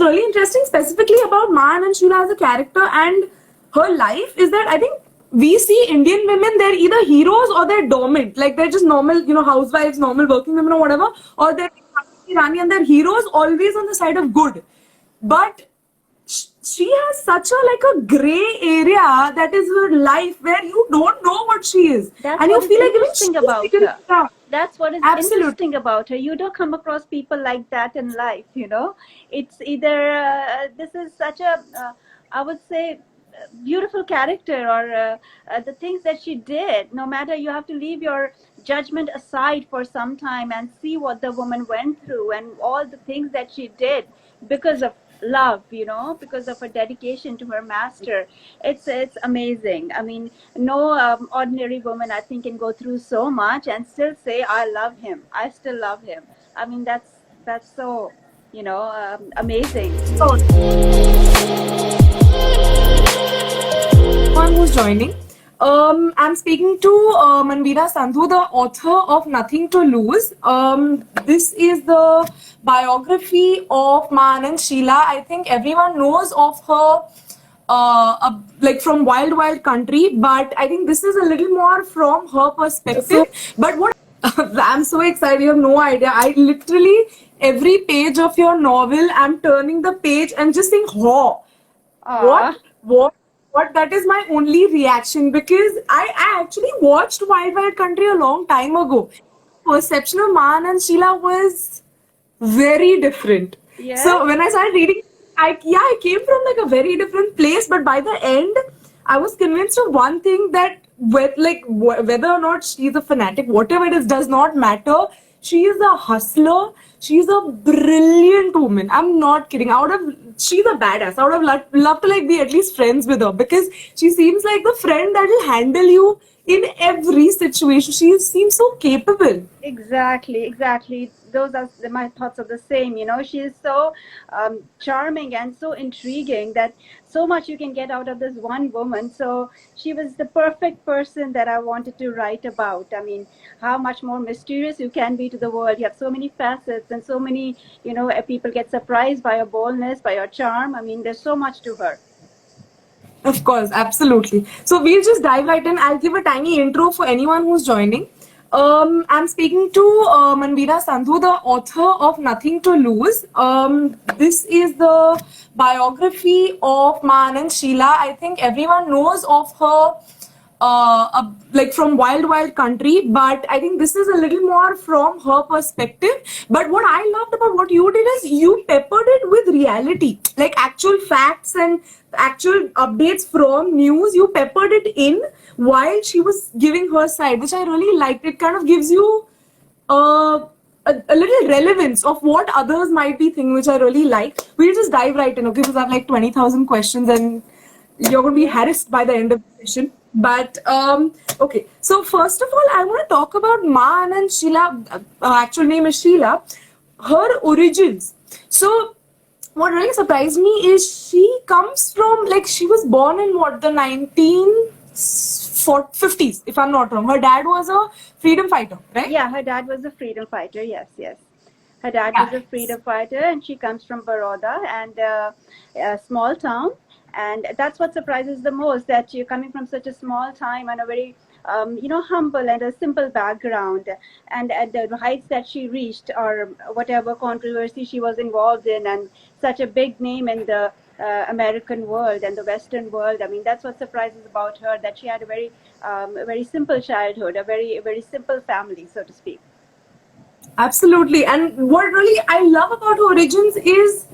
really interesting specifically about Man and Sheila as a character and her life is that I think we see Indian women, they're either heroes or they're dormant. Like they're just normal, housewives, normal working women or whatever, or they're Rani and they're heroes always on the side of good. But she has such a like a gray area that is her life where you don't know what she is. That's and what you feel like interesting about her. Yeah. That's what is Absolutely. interesting about her. You don't come across people like that in life, It's either this is such a, I would say, beautiful character, or the things that she did. No matter, you have to leave your judgment aside for some time and see what the woman went through and all the things that she did because of love, because of her dedication to her master. It's amazing. I mean, no ordinary woman, I think, can go through so much and still say, I love him, I still love him. I mean, that's so amazing. One who's joining. I'm speaking to Manveera Sandhu, the author of Nothing to Lose. This is the biography of Man and Sheila. I think everyone knows of her, like from Wild Wild Country, but I think this is a little more from her perspective. But what I'm so excited, you have no idea. I literally, every page of your novel, I'm turning the page and just saying, what that is my only reaction, because I actually watched Wild Wild Country a long time ago. Perception of Man and Sheila was very different. Yeah. So when I started reading, I came from like a very different place, but by the end, I was convinced of one thing, that whether or not she's a fanatic, whatever it is, does not matter. She is a hustler. She's a brilliant woman. I'm not kidding. She's a badass. I would have loved to like be at least friends with her, because she seems like the friend that will handle you in every situation. She seems so capable. Exactly. Those are my thoughts are the same. She is so charming and so intriguing, that so much you can get out of this one woman. So she was the perfect person that I wanted to write about. I mean, how much more mysterious you can be to the world. You have so many facets and so many, people get surprised by your boldness, by your charm. I mean, there's so much to her. Of course, absolutely. So we'll just dive right in. I'll give a tiny intro for anyone who's joining. I'm speaking to Manveera Sandhu, the author of Nothing to Lose. This is the biography of Man and Sheila. I think everyone knows of her, like from Wild Wild Country, but I think this is a little more from her perspective. But what I loved about what you did is you peppered it with reality, like actual facts and actual updates from news. You peppered it in while she was giving her side, which I really liked. It kind of gives you a little relevance of what others might be thinking, which I really like. We'll just dive right in, okay? Because I have like 20,000 questions and you're going to be harassed by the end of the session. But okay, so first of all, I want to talk about Man and Sheila. Her actual name is Sheila. Her origins. So what really surprised me is she comes from, like, she was born in the 1950s, if I'm not wrong. Her dad was a freedom fighter, right? Yeah, her dad was a freedom fighter. Yes. Her dad was a freedom fighter, and she comes from Baroda, and a small town. And that's what surprises the most, that you're coming from such a small time and a very, humble and a simple background. And at the heights that she reached, or whatever controversy she was involved in, and such a big name in the American world and the Western world. I mean, that's what surprises about her, that she had a very simple childhood, a very simple family, so to speak. Absolutely. And what really I love about her origins is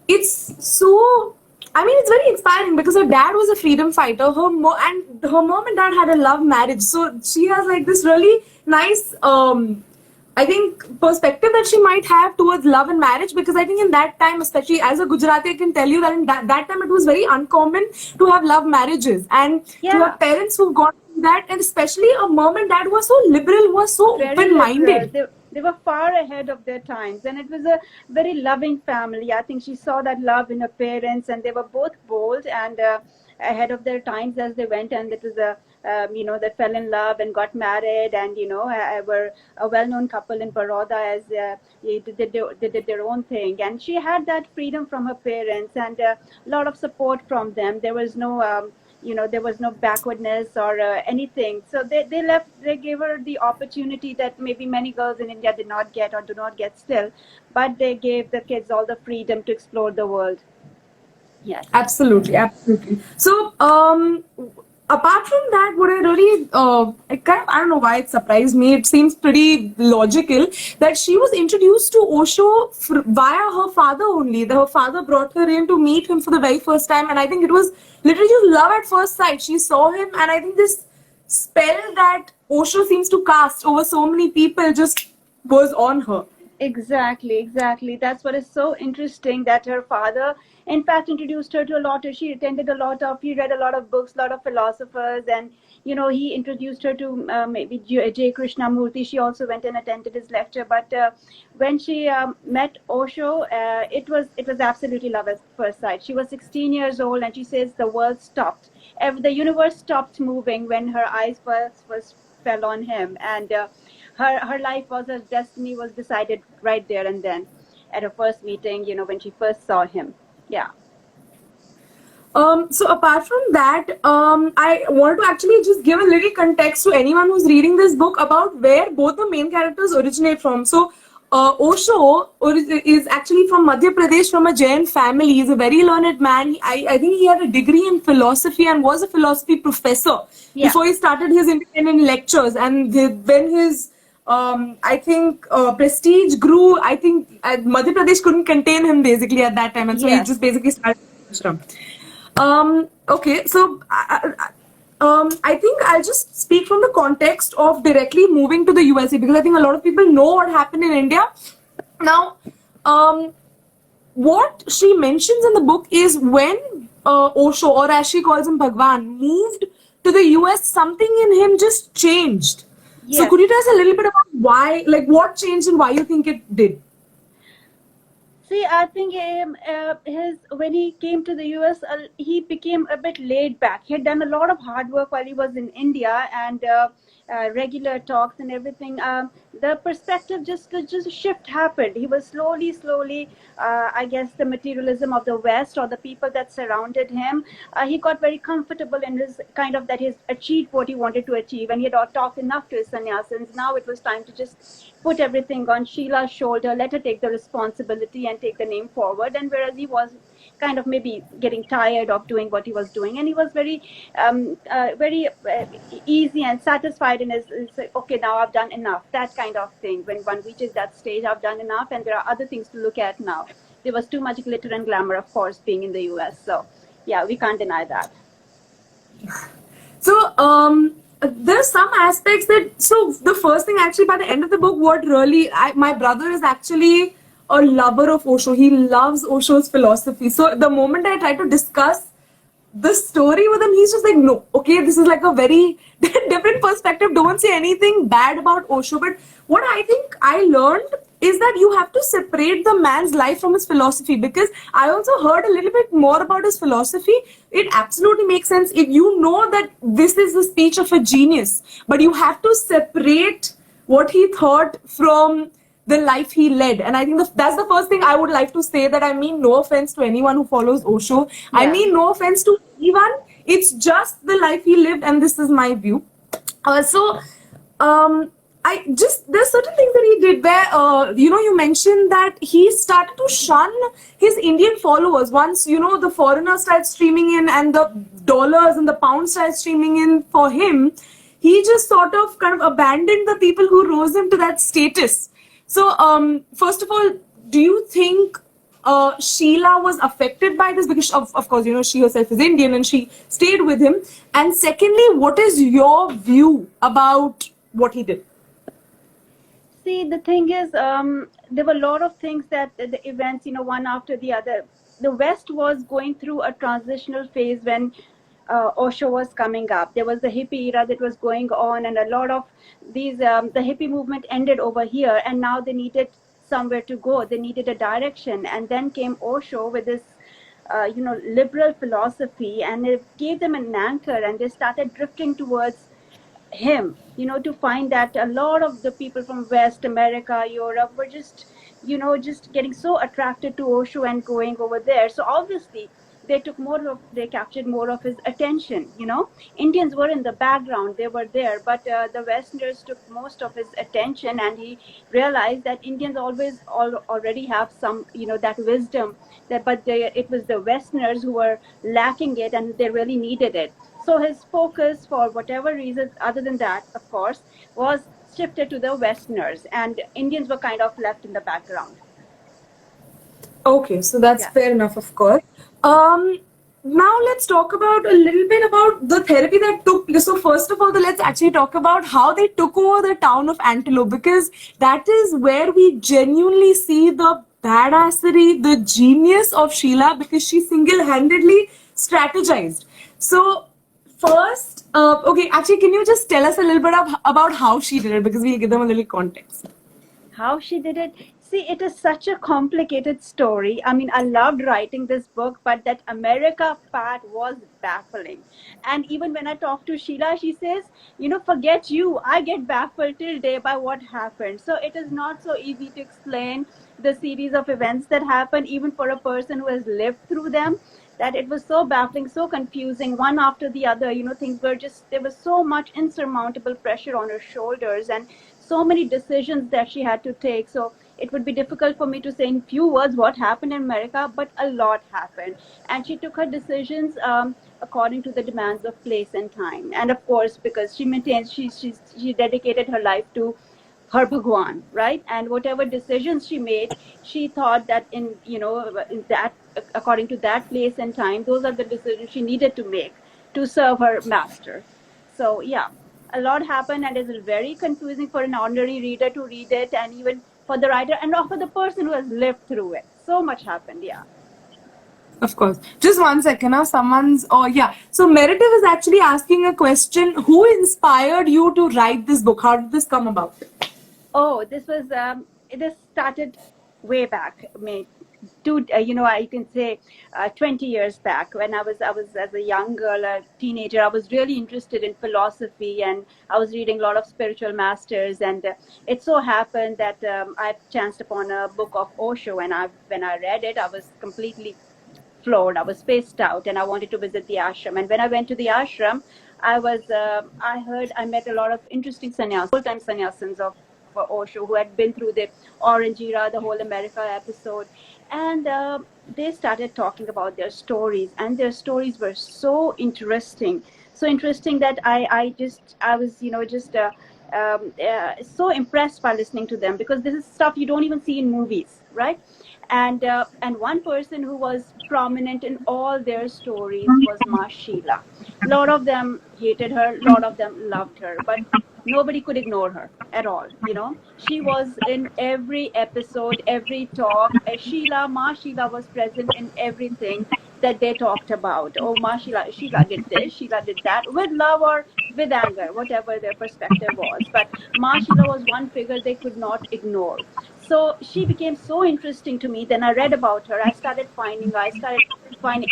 it's so, I mean, it's very inspiring, because her dad was a freedom fighter. Her mom and dad had a love marriage. So she has like this really nice, I think, perspective that she might have towards love and marriage, because I think in that time, especially as a Gujarati, I can tell you that in that time it was very uncommon to have love marriages, and to have parents who've gone through that, and especially a mom and dad who was so liberal, who was so open-minded. They were far ahead of their times, and it was a very loving family. I think she saw that love in her parents, and they were both bold and ahead of their times as they went, and it was a they fell in love and got married, and were a well-known couple in Baroda as they did their own thing. And she had that freedom from her parents and a lot of support from them. There was no there was no backwardness or anything. So they gave her the opportunity that maybe many girls in India did not get or do not get still, but they gave the kids all the freedom to explore the world. Yes. Absolutely, absolutely. So, apart from that, what I really, I don't know why it surprised me. It seems pretty logical that she was introduced to Osho via her father only. Her father brought her in to meet him for the very first time, and I think it was literally just love at first sight. She saw him, and I think this spell that Osho seems to cast over so many people just was on her. Exactly. That's what is so interesting, that her father, in fact, introduced her to a lot of, she attended he read a lot of books, a lot of philosophers, and, he introduced her to maybe J. Krishnamurti. She also went and attended his lecture. But when she met Osho, it was absolutely love at first sight. She was 16 years old, and she says the world stopped. The universe stopped moving when her eyes first fell on him. And her life her destiny was decided right there and then at her first meeting, when she first saw him. Yeah. So apart from that, I want to actually just give a little context to anyone who's reading this book about where both the main characters originate from. So Osho is actually from Madhya Pradesh, from a Jain family. He's a very learned man. I think he had a degree in philosophy and was a philosophy professor before he started his independent lectures. And when his prestige grew, I think Madhya Pradesh couldn't contain him basically at that time, and so he just basically started ashram. Okay, so I think I'll just speak from the context of directly moving to the USA, because I think a lot of people know what happened in India. Now, what she mentions in the book is when Osho, or as she calls him, Bhagwan, moved to the US, something in him just changed. Yes. So could you tell us a little bit about why, like what changed and why you think it did? See, I think when he came to the US, he became a bit laid back. He had done a lot of hard work while he was in India, and regular talks and everything. The perspective just shift happened. He was slowly, I guess, the materialism of the West or the people that surrounded him. He got very comfortable in his that he's achieved what he wanted to achieve, and he had talked enough to his sannyasins. Now it was time to just put everything on Sheila's shoulder, let her take the responsibility and take the name forward. And whereas he was kind of maybe getting tired of doing what he was doing, and he was very easy and satisfied in his okay, now I've done enough, that kind of thing. When one reaches that stage, I've done enough, and there are other things to look at now. There was too much glitter and glamour, of course, being in the US. So yeah, we can't deny that. So there are some aspects that, so the first thing actually by the end of the book, what really, my brother is actually a lover of Osho. He loves Osho's philosophy. So the moment I try to discuss the story with him, he's just like, no, okay, this is like a very different perspective. Don't say anything bad about Osho. But what I think I learned is that you have to separate the man's life from his philosophy, because I also heard a little bit more about his philosophy. It absolutely makes sense if you know that this is the speech of a genius, but you have to separate what he thought from the life he led. And I think that's the first thing I would like to say, that I mean no offense to anyone who follows Osho. Yeah. I mean no offense to anyone. It's just the life he lived, and this is my view. There's certain things that he did where, you mentioned that he started to shun his Indian followers. Once, the foreigners started streaming in and the dollars and the pounds started streaming in for him, he just sort of kind of abandoned the people who rose him to that status. So, first of all, do you think Sheila was affected by this? Because, of course, she herself is Indian and she stayed with him. And secondly, what is your view about what he did? See, the thing is, there were a lot of things that the events, one after the other. The West was going through a transitional phase when Osho was coming up. There was the hippie era that was going on, and a lot of these, the hippie movement ended over here, and now they needed somewhere to go. They needed a direction, and then came Osho with this liberal philosophy, and it gave them an anchor, and they started drifting towards him, to find that a lot of the people from West America, Europe were just, just getting so attracted to Osho and going over there. So obviously they captured more of his attention. Indians were in the background, they were there, but the Westerners took most of his attention, and he realized that Indians already have some, that wisdom, but it was the Westerners who were lacking it, and they really needed it. So his focus, for whatever reasons other than that, of course, was shifted to the Westerners, and Indians were kind of left in the background. Okay, so that's Yeah. fair enough, of course. Now let's talk about a little bit about the therapy that took place. So first of all, let's actually talk about how they took over the town of Antelope, because that is where we genuinely see the badassery, the genius of Sheila, because she single-handedly strategized. So first, okay, actually, can you just tell us a little bit about how she did it, because we'll give them a little context. How she did it? See, it is such a complicated story. I mean, I loved writing this book, but that America part was baffling. And even when I talk to Sheila, she says, forget you. I get baffled till day by what happened. So it is not so easy to explain the series of events that happen, even for a person who has lived through them, that it was so baffling, so confusing, one after the other. Things were just, there was so much insurmountable pressure on her shoulders, and so many decisions that she had to take. So it would be difficult for me to say in few words what happened in America, but a lot happened. And she took her decisions according to the demands of place and time. And of course, because she maintains, she dedicated her life to her Bhagwan, right? And whatever decisions she made, she thought that in that, according to that place and time, those are the decisions she needed to make to serve her master. So yeah, a lot happened, and it's very confusing for an ordinary reader to read it, and even for the writer and for the person who has lived through it. So much happened, yeah. Of course. Just 1 second now. So Meredith is actually asking a question. Who inspired you to write this book? How did this come about? Oh, this started way back. I can say 20 years back, when I was as a young girl, a teenager. I was really interested in philosophy, and I was reading a lot of spiritual masters. And it so happened that I chanced upon a book of Osho, and when I read it, I was completely floored. I was spaced out, and I wanted to visit the ashram. And when I went to the ashram, I met a lot of interesting sannyas, full-time sannyasins of Osho, who had been through the Orange Era, the whole America episode. And they started talking about their stories, and their stories were so interesting that I was so impressed by listening to them, because this is stuff you don't even see in movies, right? And one person who was prominent in all their stories was Ma Sheila. A lot of them hated her, a lot of them loved her, but nobody could ignore her at all. She was in every episode, every talk. Ma Sheila was present in everything that they talked about. Oh, Ma Sheila did this, Sheila did that, with love or with anger, whatever their perspective was. But Ma Sheila was one figure they could not ignore. So she became so interesting to me. Then I read about her. I started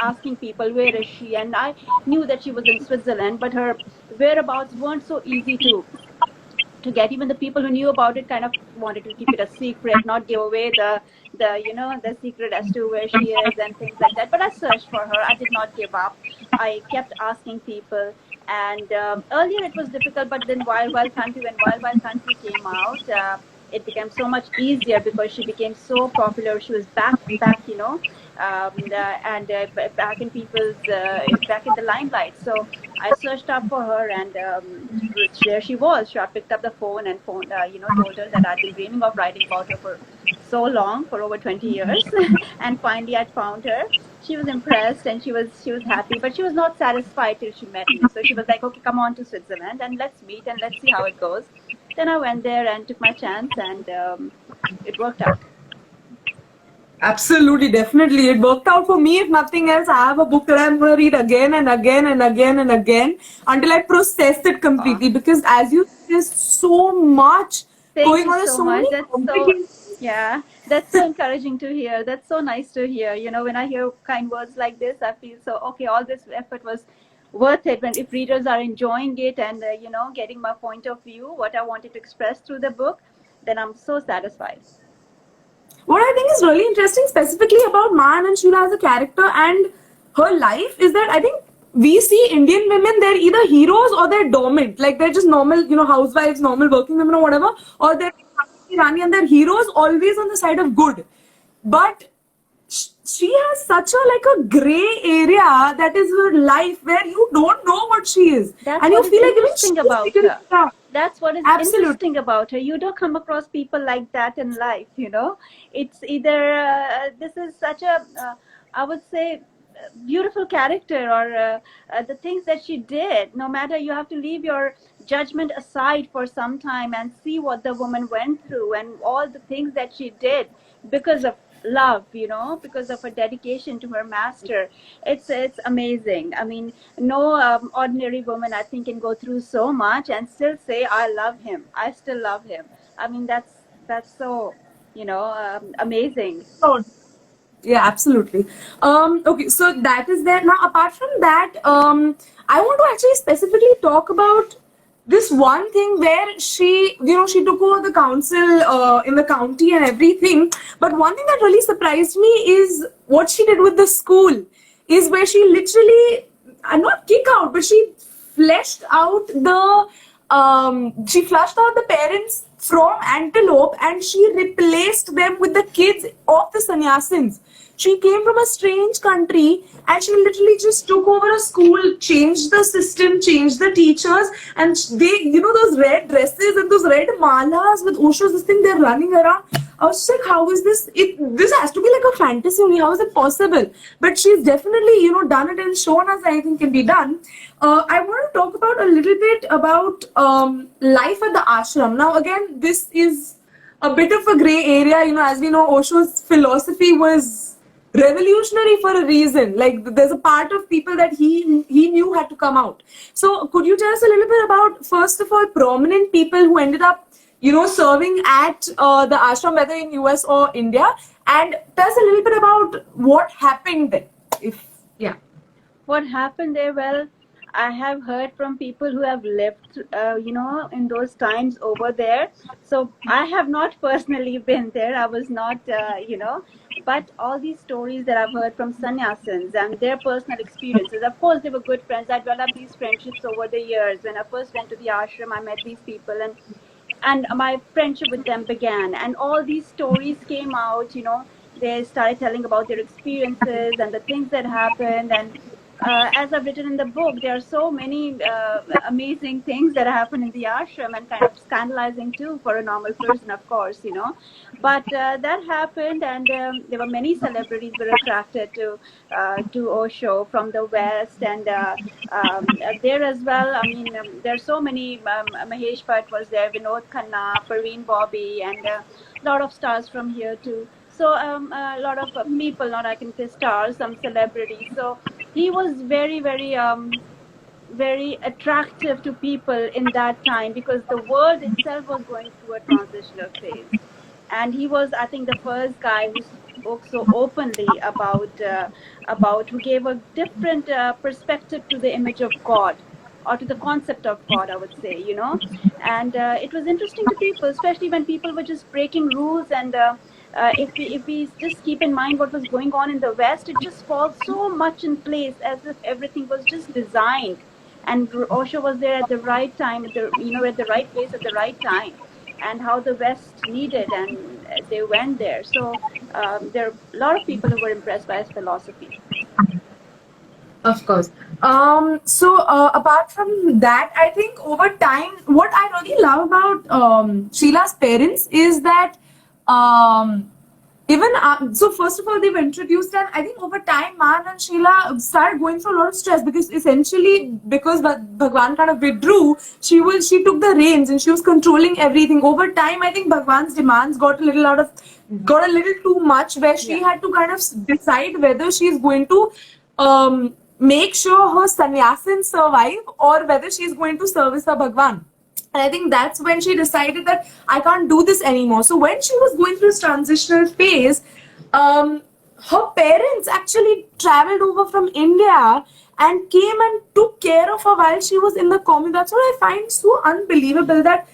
asking people, where is she? And I knew that she was in Switzerland, but her whereabouts weren't so easy to get. Even the people who knew about it kind of wanted to keep it a secret, not give away the secret as to where she is and things like that. But I searched for her. I did not give up. I kept asking people. And earlier it was difficult, but then when Wild Wild Country came out, it became so much easier, because she became so popular. She was back, back in the limelight. So I searched up for her, and there she was. So I picked up the phone and told her that I'd been dreaming of writing about her for so long, for over 20 years, and finally I found her. She was impressed, and she was happy, but she was not satisfied till she met me. So she was like, okay, come on to Switzerland and let's meet and let's see how it goes. Then I went there and took my chance, and it worked out. Absolutely, definitely. It worked out for me. If nothing else, I have a book that I'm going to read again and again and again and again until I process it completely. Because as you, there's so much going on. There's so many complications Yeah, that's so encouraging to hear. That's so nice to hear. You know, when I hear kind words like this, I feel so okay. All this effort was worth it. When if readers are enjoying it and getting my point of view, what I wanted to express through the book, then I'm so satisfied. What I think is really interesting, specifically about Maan and Sheila as a character and her life, is that I think we see Indian women, they're either heroes or they're dormant. Like they're just normal, housewives, normal working women or whatever, or they're Rani and they're heroes always on the side of good. But she has such a like a gray area that is her life where you don't know what she is. That's And you what is feel like even interesting she is about figuring her. it out. That's what is Absolutely. interesting about her. You don't come across people like that in life, you know. It's either this is such a, I would say, beautiful character, or the things that she did. No matter, you have to leave your judgment aside for some time and see what the woman went through and all the things that she did because of love, you know, because of her dedication to her master. It's amazing. I mean, no ordinary woman, I think, can go through so much and still say, I love him, I still love him. I mean, that's so, amazing. So, yeah, absolutely. Okay, so that is there. Now, apart from that, I want to actually specifically talk about this one thing where she took over the council in the county and everything. But one thing that really surprised me is what she did with the school, is where she literally, not kick out, but she flushed out the parents from Antelope and she replaced them with the kids of the sannyasins. She came from a strange country and she literally just took over a school, changed the system, changed the teachers, and they, those red dresses and those red malas with Osho's this thing, they're running around. I was just like, how is this? This has to be like a fantasy only. How is it possible? But she's definitely, done it and shown us anything can be done. I want to talk about a little bit about life at the ashram. Now, again, this is a bit of a gray area. As we know, Osho's philosophy was revolutionary for a reason. Like, there's a part of people that he knew had to come out. So, could you tell us a little bit about, first of all, prominent people who ended up serving at the ashram, whether in US or India, and tell us a little bit about what happened there. What happened there? Well, I have heard from people who have lived, in those times over there. So I have not personally been there. I was not, but all these stories that I've heard from sannyasins and their personal experiences, of course, they were good friends. I developed these friendships over the years. When I first went to the ashram, I met these people and my friendship with them began. And all these stories came out, they started telling about their experiences and the things that happened. And as I've written in the book, there are so many amazing things that happen in the ashram and kind of scandalizing too for a normal person, of course, But that happened, and there were many celebrities were attracted to Osho from the West, and there as well. I mean, there are so many. Mahesh Bhatt was there, Vinod Khanna, Parveen Bobby, and a lot of stars from here too. So a lot of people, not I can say stars, some celebrities. So he was very, very, very attractive to people in that time because the world itself was going through a transitional phase. And he was, I think, the first guy who spoke so openly about who gave a different perspective to the image of God, or to the concept of God, I would say, And it was interesting to people, especially when people were just breaking rules. And if we just keep in mind what was going on in the West, it just falls so much in place as if everything was just designed. And Osho was there at the right time, at the right place at the right time, and how the West needed, and they went there. So there are a lot of people who were impressed by his philosophy. Of course. So apart from that, I think over time, what I really love about Sheila's parents is that so first of all, they were introduced, and I think over time, Maan and Sheila started going through a lot of stress because Bhagwan kind of withdrew, she took the reins and she was controlling everything. Over time, I think Bhagwan's demands got a little too much, where she had to kind of decide whether she's going to make sure her sannyasins survive or whether she's going to service her Bhagwan. And I think that's when she decided that I can't do this anymore. So when she was going through this transitional phase, her parents actually traveled over from India and came and took care of her while she was in the coma. That's what I find so unbelievable, that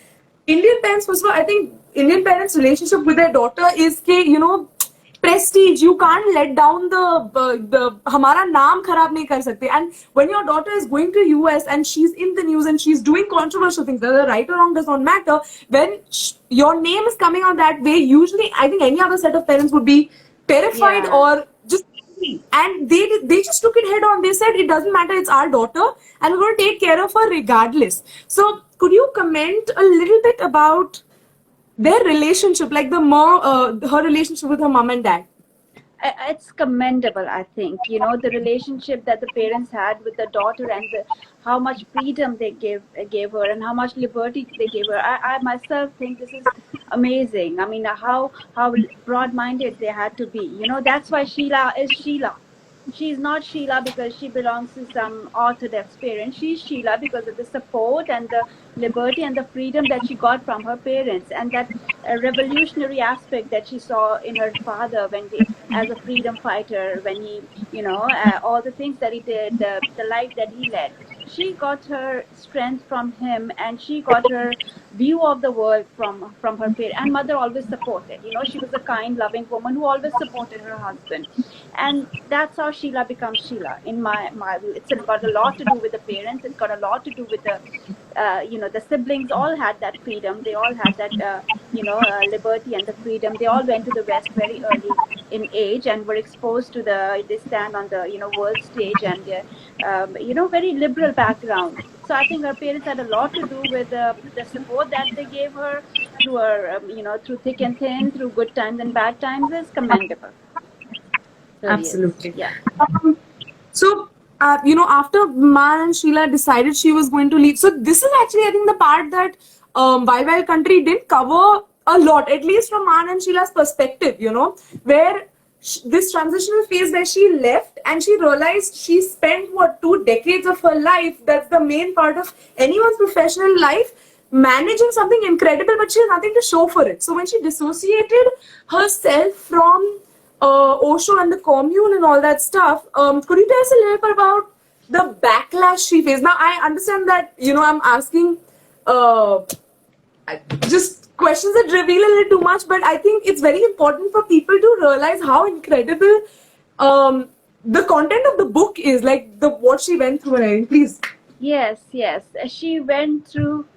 Indian parents, first of all, I think Indian parents' relationship with their daughter is ke, prestige. You can't let down the हमारा नाम खराब नहीं कर सकते. And when your daughter is going to US and she's in the news and she's doing controversial things, whether right or wrong does not matter. When your name is coming out that way, usually I think any other set of parents would be terrified Yeah. or just angry. And they just took it head on. They said it doesn't matter, it's our daughter and we're going to take care of her regardless. So could you comment a little bit about their relationship, like her relationship with her mom and dad? It's commendable, I think. The relationship that the parents had with the daughter, and how much freedom they gave her, and how much liberty they gave her. I myself think this is amazing. I mean, how broad-minded they had to be. That's why Sheila is Sheila. She's not Sheila because she belongs to some orthodox parents. She's Sheila because of the support and the liberty and the freedom that she got from her parents, and that revolutionary aspect that she saw in her father as a freedom fighter, when he, all the things that he did, the life that he led. She got her strength from him, and she got her view of the world from her parents. And mother always supported. She was a kind, loving woman who always supported her husband, and that's how Sheila becomes Sheila. In my it's got a lot to do with the parents. It's got a lot to do with the siblings all had that freedom. They all had that liberty and the freedom. They all went to the West very early in age and were exposed to they stand on the world stage, and very liberal background. So I think her parents had a lot to do with the support that they gave her through her through thick and thin, through good times and bad times, is commendable. Really Absolutely. is. Yeah. So, after Man and Sheila decided she was going to leave, so this is actually, I think, the part that Wild Wild Country didn't cover a lot, at least from Man and Sheila's perspective, where this transitional phase where she left and she realized she spent 2 decades of her life, that's the main part of anyone's professional life, managing something incredible, but she has nothing to show for it. So when she dissociated herself from Osho and the commune and all that stuff, could you tell us a little bit about the backlash she faced? Now, I understand that, I'm asking just questions that reveal a little too much, but I think it's very important for people to realize how incredible the content of the book is, like what she went through and everything. Please. Yes. She went through.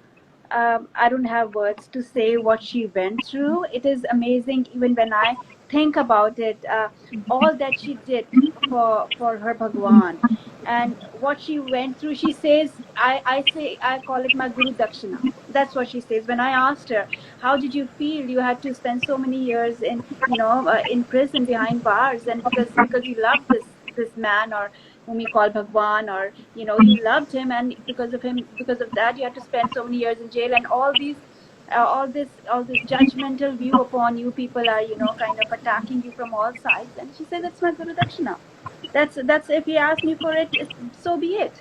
I don't have words to say what she went through. It is amazing, even when I think about it, all that she did for her Bhagwan, and what she went through. She says, I call it my Guru Dakshina. That's what she says. When I asked her, how did you feel? You had to spend so many years in prison behind bars, and because you loved this man, or whom you call Bhagwan, or you loved him, and because of that, you had to spend so many years in jail, and all this judgmental view upon you. People are kind of attacking you from all sides, and she said, that's my Guru Dakshina. That's if you ask me for it, so be it.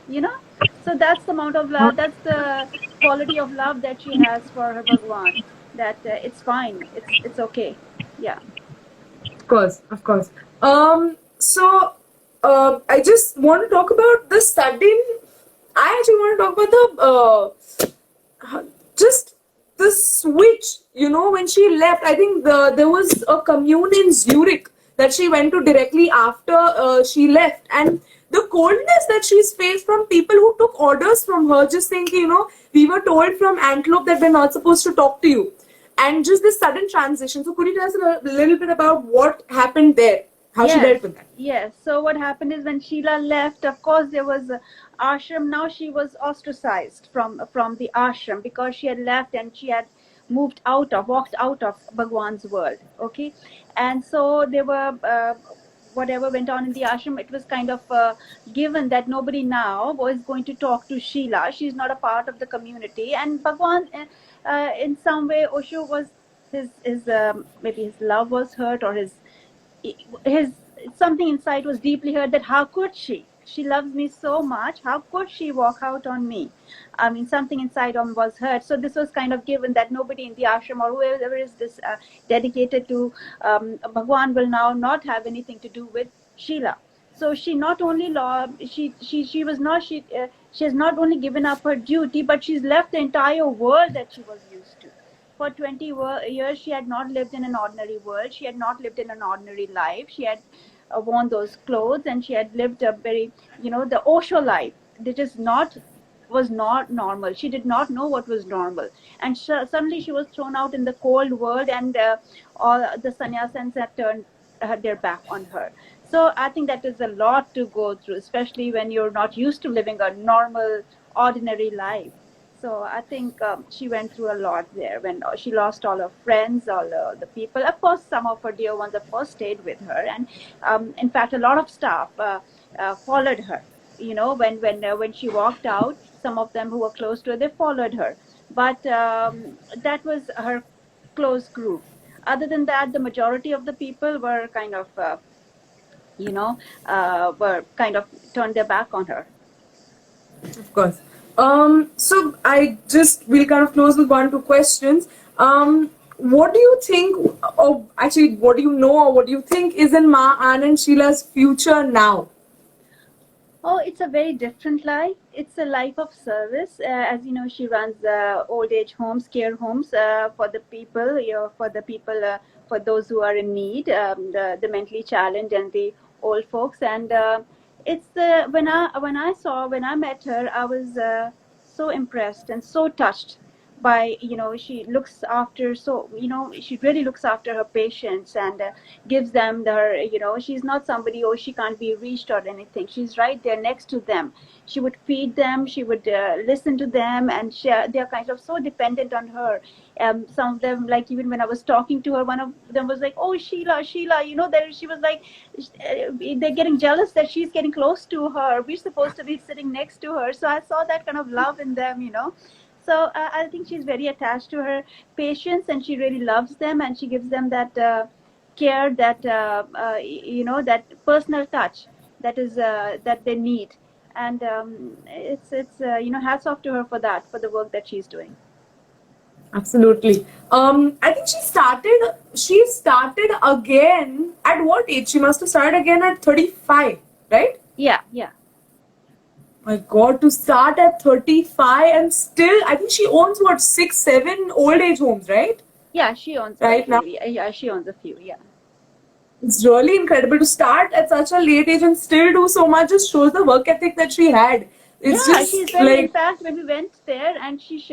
So that's the amount of love, that's the quality of love that she has for her Bhagwan, that it's fine, it's okay. Yeah. Of course. So, I just want to talk about the sudden. I actually want to talk about just the switch. When she left, I think there was a commune in Zurich that she went to directly after she left, and the coldness that she's faced from people who took orders from her, just saying, we were told from Antwerp that we're not supposed to talk to you, and just this sudden transition. So could you tell us a little bit about what happened there, how she dealt with that? Yes. So what happened is, when Sheila left, of course there was ashram. Now she was ostracized from the ashram because she had left and she had walked out of Bhagwan's world. Okay, and so they were. Whatever went on in the ashram, it was kind of given that nobody now was going to talk to Sheila. She's not a part of the community. And Bhagwan, in some way, Osho was his maybe his love was hurt, or his something inside was deeply hurt, that how could she? She loves me so much. How could she walk out on me? I mean, something inside was hurt. So this was kind of given that nobody in the ashram or whoever is this dedicated to Bhagwan will now not have anything to do with Sheila. So she not only she was not she has not only given up her duty, but she's left the entire world that she was used to. For 20 years, she had not lived in an ordinary world. She had not lived in an ordinary life. She had worn those clothes, and she had lived a very, the Osho life. That is not was not normal. She did not know what was normal, and suddenly she was thrown out in the cold world, and all the sannyasins had turned their back on her. So I think that is a lot to go through, especially when you're not used to living a normal, ordinary life. So I think she went through a lot there when she lost all her friends, all the people. Of course, some of her dear ones, of course, stayed with her, and in fact, a lot of staff followed her. When she walked out, some of them who were close to her, they followed her. But that was her close group. Other than that, the majority of the people were kind of, were kind of turned their back on her. Of course. So we'll kind of close with 1 2 questions. What do you think, or actually, what do you know, or what do you think is in Ma Anand Sheila's future now? Oh, it's a very different life. It's a life of service. As you know, she runs old age homes, care homes for the people, for those who are in need, the mentally challenged and the old folks. And it's when I met her, I was so impressed and so touched by, she looks after, she really looks after her patients, and gives them she's not somebody, she can't be reached or anything. She's right there next to them. She would feed them, she would listen to them, and they're kind of so dependent on her. Some of them, like, even when I was talking to her, one of them was like, oh, Sheila, she was like, they're getting jealous that she's getting close to her. We're supposed to be sitting next to her. So I saw that kind of love in them. So I think she's very attached to her patients, and she really loves them, and she gives them that care, that that personal touch that is that they need. And it's hats off to her for that, for the work that she's doing. Absolutely. I think she started again at what age? She must have started again at 35, right? Yeah. My God, to start at 35 and still, I think she owns what, 6, 7 old age homes, right? Yeah, she owns right now. Yeah, she owns a few. Yeah. It's really incredible to start at such a late age and still do so much. Just shows the work ethic that she had. It's Yeah, just she's very. In like, fact, when we went there, and she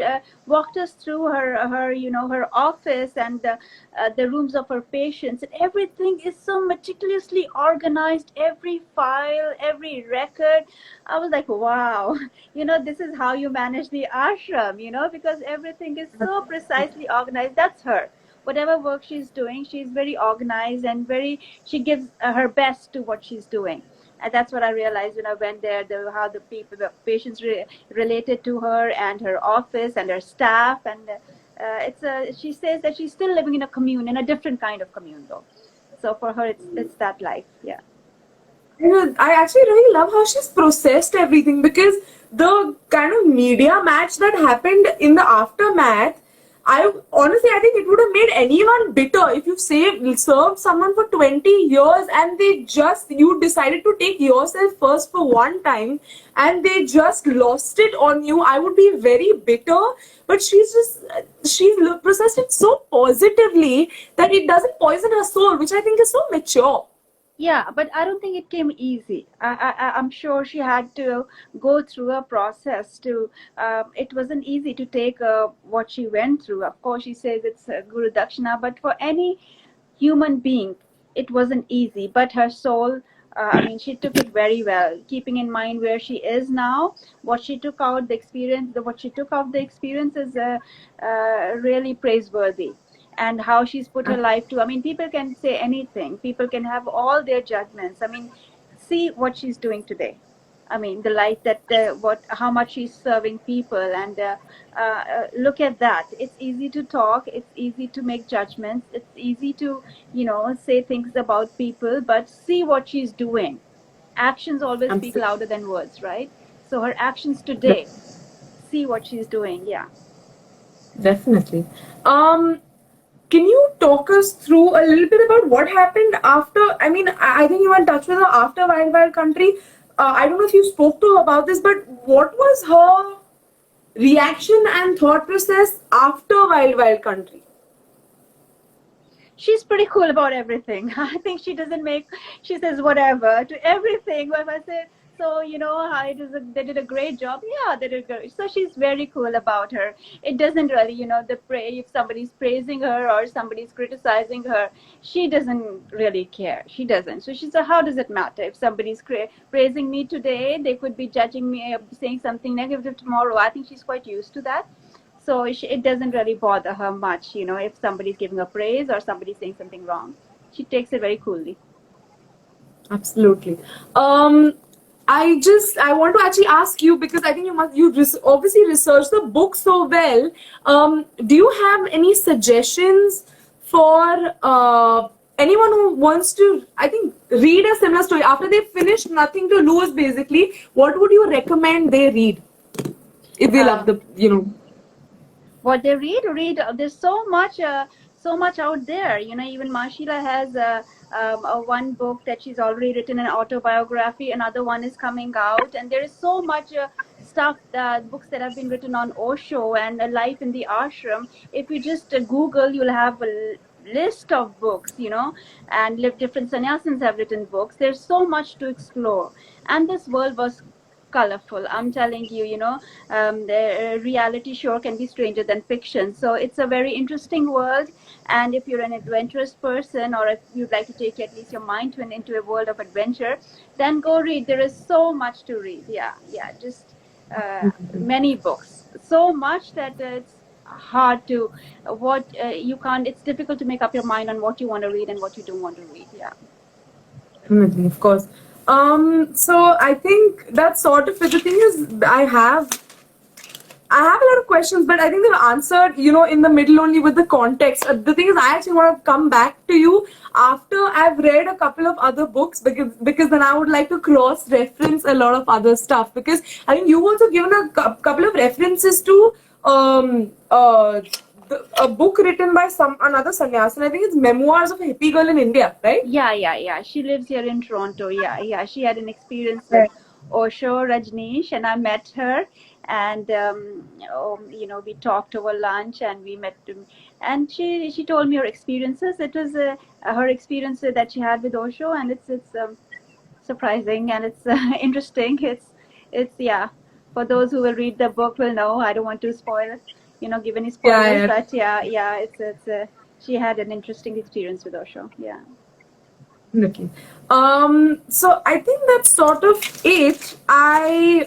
walked us through her office and the rooms of her patients, and everything is so meticulously organized. Every file, every record. I was like, wow, this is how you manage the ashram, because everything is so precisely organized. That's her. Whatever work she's doing, she's very organized and she gives her best to what she's doing. And that's what I realized when I went there, how the patients related to her and her office and her staff. And she says that she's still living in a commune, in a different kind of commune though. So for her, it's that life. Yeah. I actually really love how she's processed everything, because the kind of media match that happened in the aftermath, I think it would have made anyone bitter if you served someone for 20 years and you decided to take yourself first for one time and they just lost it on you. I would be very bitter, but she's processed it so positively that it doesn't poison her soul, which I think is so mature. Yeah, but I don't think it came easy. I'm sure she had to go through a process to. It wasn't easy to take what she went through. Of course, she says it's Guru Dakshina, but for any human being, it wasn't easy. But her soul, she took it very well, keeping in mind where she is now, what she took out the experience. What she took out the experience is really praiseworthy. And how she's put her life to. People can say anything. People can have all their judgments. See what she's doing today. The life that how much she's serving people, and look at that. It's easy to talk. It's easy to make judgments. It's easy to say things about people. But see what she's doing. Actions always speak Absolutely. louder than words, right? So her actions today, see what she's doing. Yeah. Definitely. Um, can you talk us through a little bit about what happened after? I mean, I think you were in touch with her after Wild Wild Country. I don't know if you spoke to her about this, but what was her reaction and thought process after Wild Wild Country? She's pretty cool about everything. I think she doesn't make, she says whatever to everything. But if I say, so, how they did a great job. Yeah, they did good. So she's very cool about her. It doesn't really, if somebody's praising her or somebody's criticizing her, she doesn't really care. She doesn't. So she said, how does it matter? If somebody's praising me today, they could be judging me, saying something negative tomorrow. I think she's quite used to that. So it doesn't really bother her much, if somebody's giving her praise or somebody's saying something wrong. She takes it very coolly. Absolutely. I want to actually ask you because I think obviously researched the book so well. Do you have any suggestions for anyone who wants to, I think, read a similar story after they finish Nothing to Lose? Basically, what would you recommend they read if they love What they read. There's so much out there. Even Marshila has a one book that she's already written, an autobiography. Another one is coming out, and there is so much stuff, books that have been written on Osho and life in the ashram. If you just Google, you'll have a list of books, and different sannyasins have written books. There's so much to explore, and this world was colorful. I'm telling you, the reality sure can be stranger than fiction. So it's a very interesting world. And if you're an adventurous person, or if you'd like to take at least your mind into a world of adventure, then go read. There is so much to read. Yeah, just many books. So much that it's hard to you can't. It's difficult to make up your mind on what you want to read and what you don't want to read. Yeah. Definitely, of course. So I think that's sort of it. The thing is, I have a lot of questions, but I think they've answered, in the middle only with the context. The thing is, I actually want to come back to you after I've read a couple of other books because then I would like to cross-reference a lot of other stuff because I think you've also given a couple of references to a book written by another sannyasin. I think it's Memoirs of a Hippie Girl in India, right? Yeah. She lives here in Toronto. Yeah. She had an experience with Osho Rajneesh, and I met her, and we talked over lunch, and we met, and she told me her experiences. It was her experience that she had with Osho, and it's surprising and it's interesting. It's yeah. For those who will read the book will know. I don't want to spoil, give any spoilers, but yeah. It's she had an interesting experience with Osho. Yeah. Okay. So I think that's sort of it. I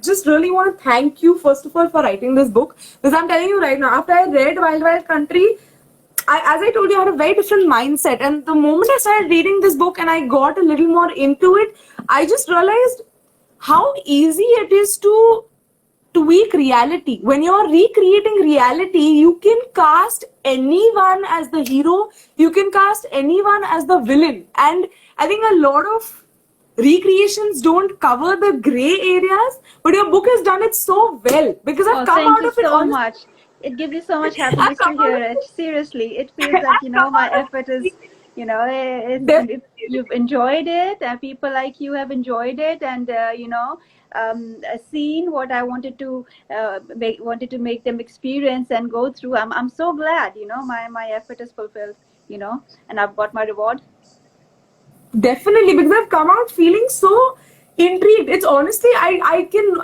just really want to thank you first of all for writing this book because I'm telling you right now, after I read Wild Wild Country, as I told you, I had a very different mindset. And the moment I started reading this book and I got a little more into it, I just realized how easy it is to tweak reality. When you're recreating reality, you can cast anyone as the hero, you can cast anyone as the villain. And I think a lot of recreations don't cover the gray areas, but your book has done it so well because I've come out of it so much. It gives you so much happiness to hear it. Seriously, it feels like my effort is, you've enjoyed it, and people like you have enjoyed it, and seen what I wanted to make them experience and go through. I'm so glad, my effort is fulfilled, and I've got my reward. Definitely, because I've come out feeling so intrigued. It's honestly, I think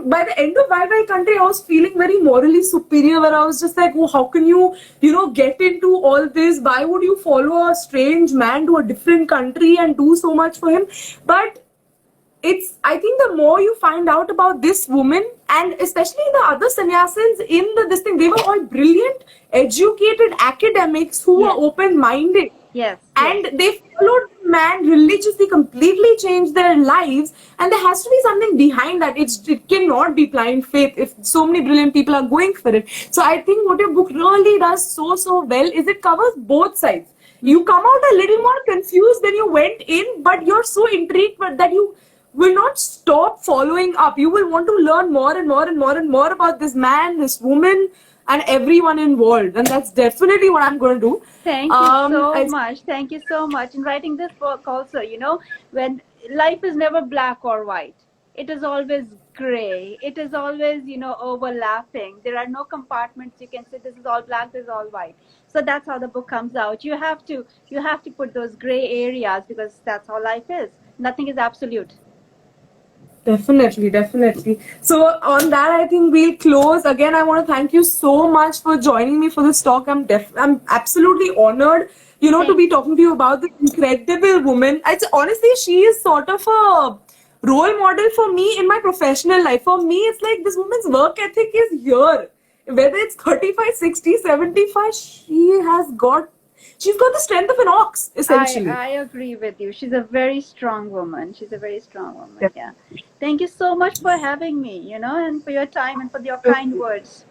by the end of Wild Wild Country, I was feeling very morally superior. Where I was just like, oh, how can you, get into all this? Why would you follow a strange man to a different country and do so much for him? But I think the more you find out about this woman, and especially the other sannyasins in this thing, they were all brilliant, educated academics who were open-minded. Yes. And they followed man religiously, completely changed their lives. And there has to be something behind that. It cannot be blind faith if so many brilliant people are going for it. So I think what your book really does so well is it covers both sides. You come out a little more confused than you went in, but you're so intrigued that you will not stop following up. You will want to learn more and more and more and more about this man, this woman, and everyone involved. And that's definitely what I'm going to do. Thank you so I- much. Thank you so much. In writing this book, also, when life is never black or white, it is always gray. It is always, overlapping. There are no compartments. You can say this is all black, this is all white. So that's how the book comes out. You have to put those gray areas because that's how life is. Nothing is absolute. Definitely, definitely. So on that, I think we'll close. Again, I want to thank you so much for joining me for this talk. I'm absolutely honored, to be talking to you about this incredible woman. Honestly, she is sort of a role model for me in my professional life. For me, it's like this woman's work ethic is here. Whether it's 35, 60, 75, she's got the strength of an ox, essentially. I agree with you. She's a very strong woman. She's a very strong woman. Yep. Yeah. Thank you so much for having me, and for your time and for your kind words.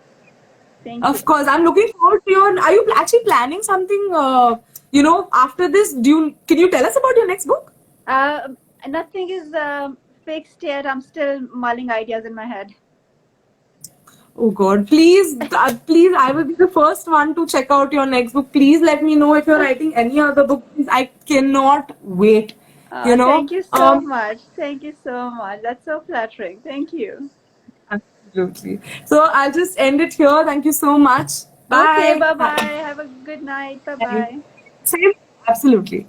Thank you. Of course, I'm looking forward to your. Are you actually planning something? After this, can you tell us about your next book? Nothing is fixed yet. I'm still mulling ideas in my head. Oh God, please, please, I will be the first one to check out your next book. Please let me know if you're writing any other book. Please, I cannot wait. Thank you so much. Thank you so much. That's so flattering. Thank you. Absolutely. So I'll just end it here. Thank you so much. Bye. Okay, bye-bye. Have a good night. Bye-bye. Same. Absolutely.